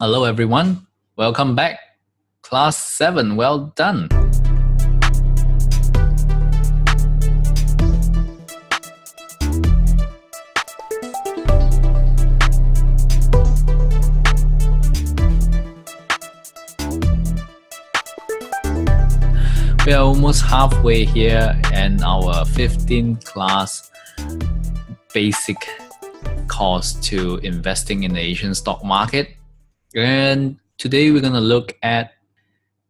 Hello, everyone. Welcome back. Class 7, well done. We are almost halfway here in our 15th class basic course to investing in the Asian stock market. And today we're going to look at,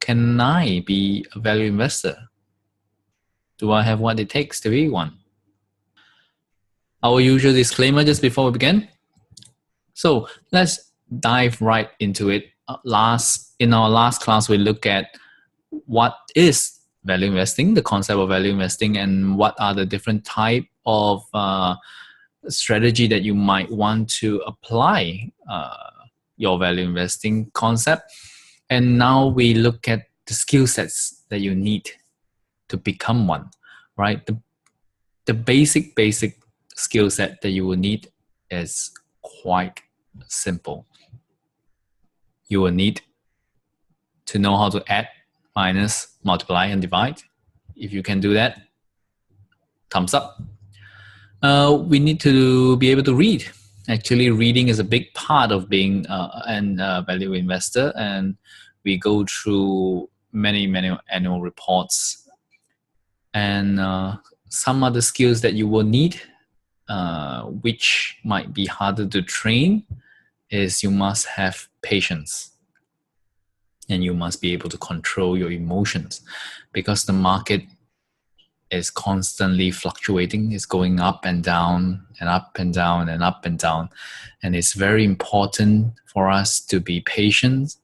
can I be a value investor? Do I have what it takes to be one? Our usual disclaimer just before we begin. So let's dive right into it. In our last class, we look at what is value investing, the concept of value investing, and what are the different type of strategy that you might want to apply your value investing concept. And now we look at the skill sets that you need to become one, right? The basic skill set that you will need is quite simple. You will need to know how to add, minus, multiply, and divide. If you can do that, thumbs up. We need to be able to read. Actually, reading is a big part of being a value investor, and we go through many annual reports. And some other skills that you will need, which might be harder to train, is you must have patience. And you must be able to control your emotions, because the market is constantly fluctuating. It's going up and down and up and down and up and down. And it's very important for us to be patient,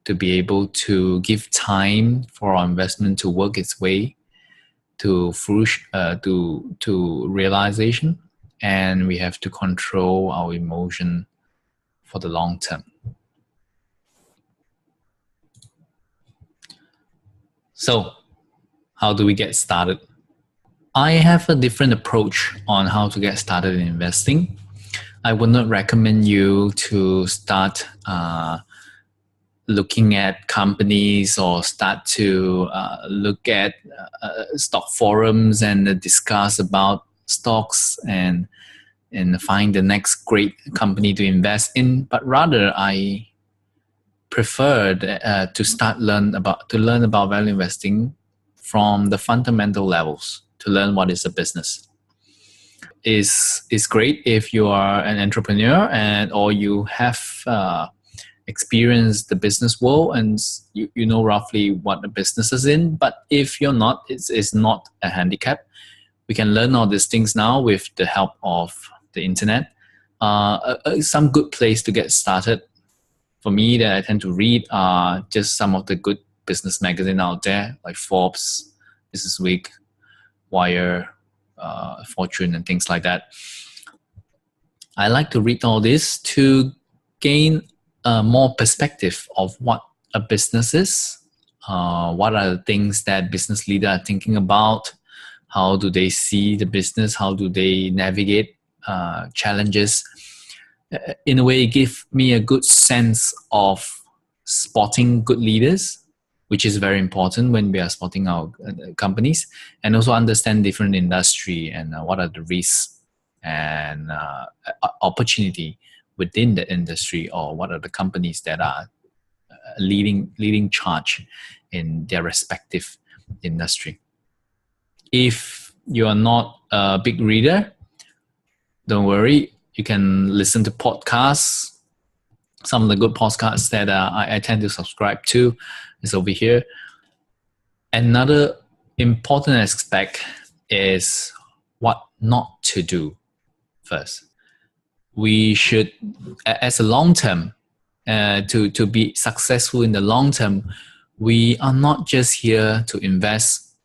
to be able to give time for our investment to work its way to realization. And we have to control our emotion for the long term. So, how do we get started? I have a different approach on how to get started in investing. I would not recommend you to start looking at companies or start to look at stock forums and discuss about stocks and find the next great company to invest in. But rather, I preferred to learn about value investing from the fundamental levels, to learn what is a business. Is great if you are an entrepreneur or you have experienced the business world and you know roughly what the business is in. But if you're not, it's not a handicap. We can learn all these things now with the help of the internet. Some good place to get started for me that I tend to read are just some of the good business magazines out there, like Forbes, Business Week, Wire, Fortune, and things like that. I like to read all this to gain more perspective of what a business is, what are the things that business leaders are thinking about, how do they see the business, how do they navigate challenges. In a way, it gives me a good sense of spotting good leaders, which is very important when we are spotting our companies, and also understand different industry and what are the risks and opportunity within the industry, or what are the companies that are leading charge in their respective industry. If you are not a big reader, don't worry. You can listen to podcasts. Some of the good podcasts that I tend to subscribe to is over here. Another important aspect is what not to do first. We should, as a long term, to be successful in the long term, we are not just here to invest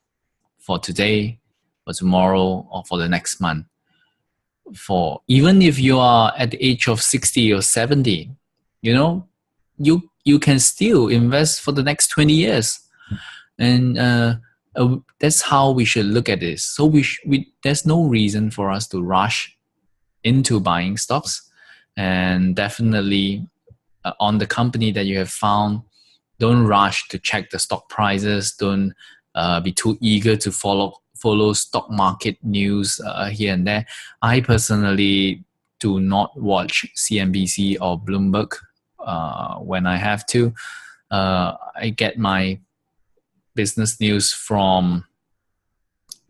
for today, for tomorrow, or for the next month. For even if you are at the age of 60 or 70, you can still invest for the next 20 years. And that's how we should look at this. So there's no reason for us to rush into buying stocks. And definitely on the company that you have found. Don't rush to check the stock prices. Don't be too eager to follow stock market news here and there. I personally do not watch CNBC or Bloomberg when I have to. I get my business news from,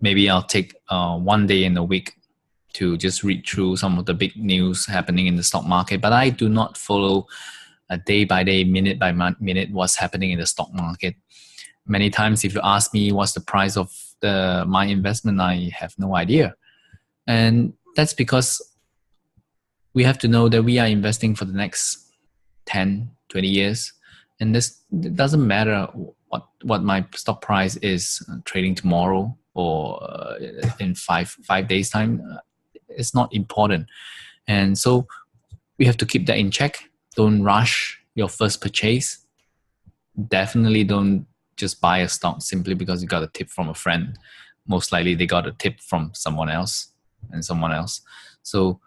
maybe I'll take one day in a week to just read through some of the big news happening in the stock market. But I do not follow day by day, minute by minute, what's happening in the stock market. Many times, if you ask me what's the price of my investment, I have no idea. And that's because we have to know that we are investing for the next 10, 20 years. And it doesn't matter what my stock price is trading tomorrow or in five days time. It's not important. And so we have to keep that in check. Don't rush your first purchase. Definitely don't just buy a stock simply because you got a tip from a friend. Most likely they got a tip from someone else and someone else. So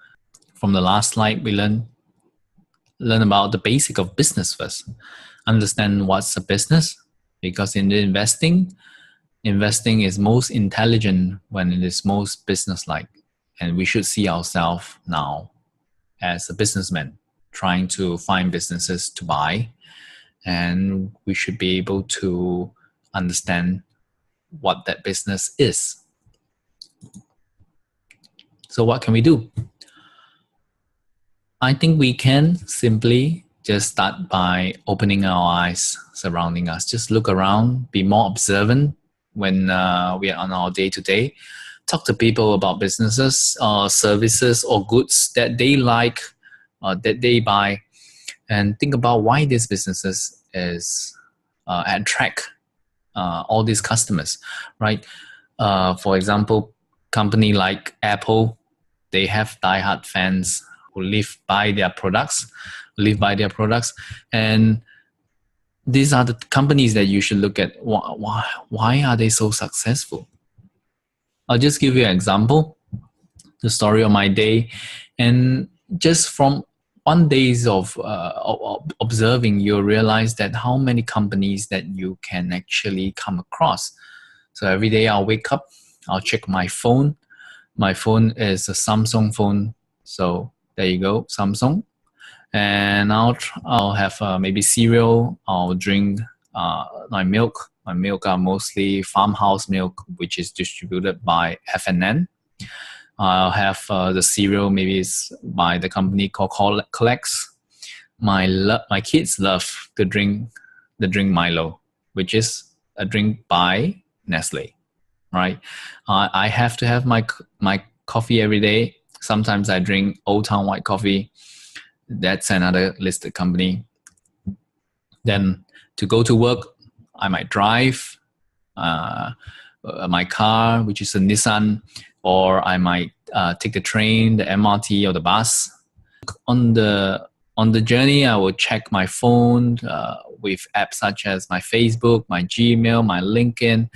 from the last slide, we learn about the basic of business first. Understand what's a business, because in the investing is most intelligent when it is most business-like. And we should see ourselves now as a businessman trying to find businesses to buy. And we should be able to understand what that business is. So what can we do? I think we can simply just start by opening our eyes surrounding us. Just look around, be more observant when we are on our day-to-day. Talk to people about businesses, services, or goods that they like, that they buy, and think about why these businesses attract all these customers, right? For example, company like Apple, they have diehard fans who live by their products, and these are the companies that you should look at. Why are they so successful? I'll just give you an example, the story of my day, and just from 1 days of observing, you'll realize that how many companies that you can actually come across. So every day I'll wake up, I'll check my phone. My phone is a Samsung phone, so there you go, Samsung. And I'll have maybe cereal. I'll drink my milk. My milk are mostly farmhouse milk, which is distributed by F&N. I'll have the cereal, maybe it's by the company called Colex. My kids love to drink the drink Milo, which is a drink by Nestle, right? I have to have my coffee every day. Sometimes I drink Old Town White Coffee. That's another listed company. Then to go to work, I might drive my car, which is a Nissan, or I might take the train, the MRT, or the bus. On the journey, I will check my phone with apps such as my Facebook, my Gmail, my LinkedIn.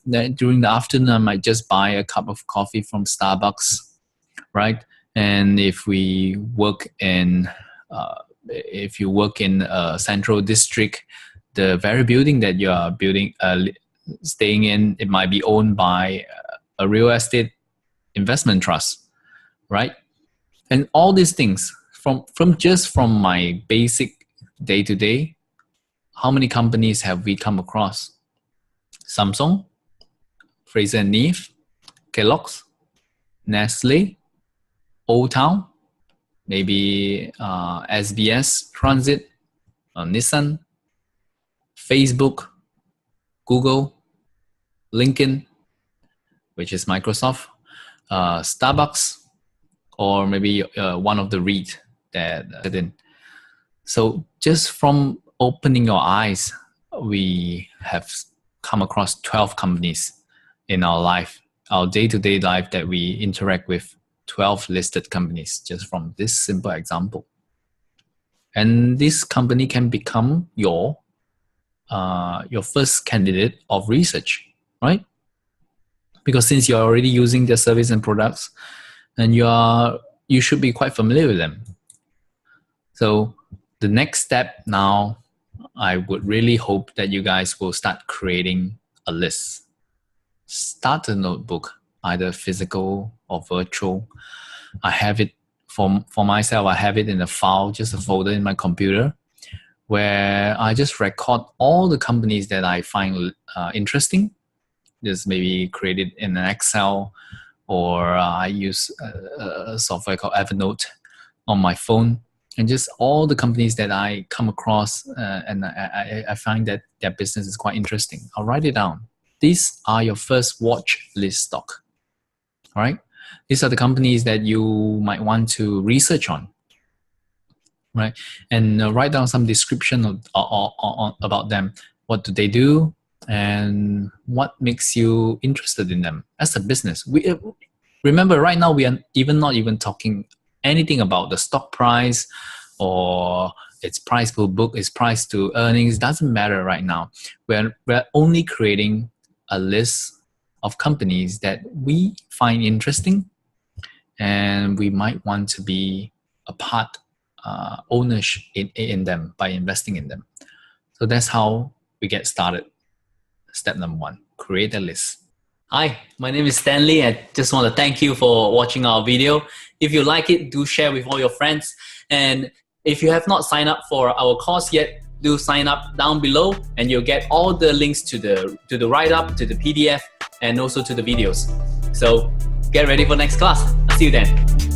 Then during the afternoon, I might just buy a cup of coffee from Starbucks, right? And if you work in a central district, the very building that you are staying in, it might be owned by a real estate investment trust, right? And all these things from my basic day-to-day, how many companies have we come across? Samsung, Fraser & Neave, Kellogg's, Nestle, Old Town, maybe SBS Transit, Nissan, Facebook, Google, LinkedIn, which is Microsoft, Starbucks, or maybe one of the REIT that in. So just from opening your eyes, we have come across 12 companies in our life, our day-to-day life, that we interact with 12 listed companies, just from this simple example. And this company can become your first candidate of research, right? Because since you're already using their service and products, and you should be quite familiar with them. So The next step now, I would really hope that you guys will start creating a list. Start a notebook, either physical or virtual. I have it for myself. I have it in a file, just a folder in my computer, where I just record all the companies that I find interesting. Just maybe create it in an Excel, or I use a software called Evernote on my phone, and just all the companies that I come across and I find that their business is quite interesting. I'll write it down. These are your first watch list stock. All right. These are the companies that you might want to research on, right? And write down some description about them. What do they do? And what makes you interested in them as a business? We remember right now we are not even talking anything about the stock price or its price per book, its price to earnings. Doesn't matter right now. We're only creating a list of companies that we find interesting and we might want to be a part ownership in them by investing in them. So that's how we get started. Step number 1, create a list. Hi, my name is Stanley. I just want to thank you for watching our video. If you like it, do share with all your friends. And if you have not signed up for our course yet, do sign up down below and you'll get all the links to the write-up, to the PDF, and also to the videos. So get ready for next class. I'll see you then.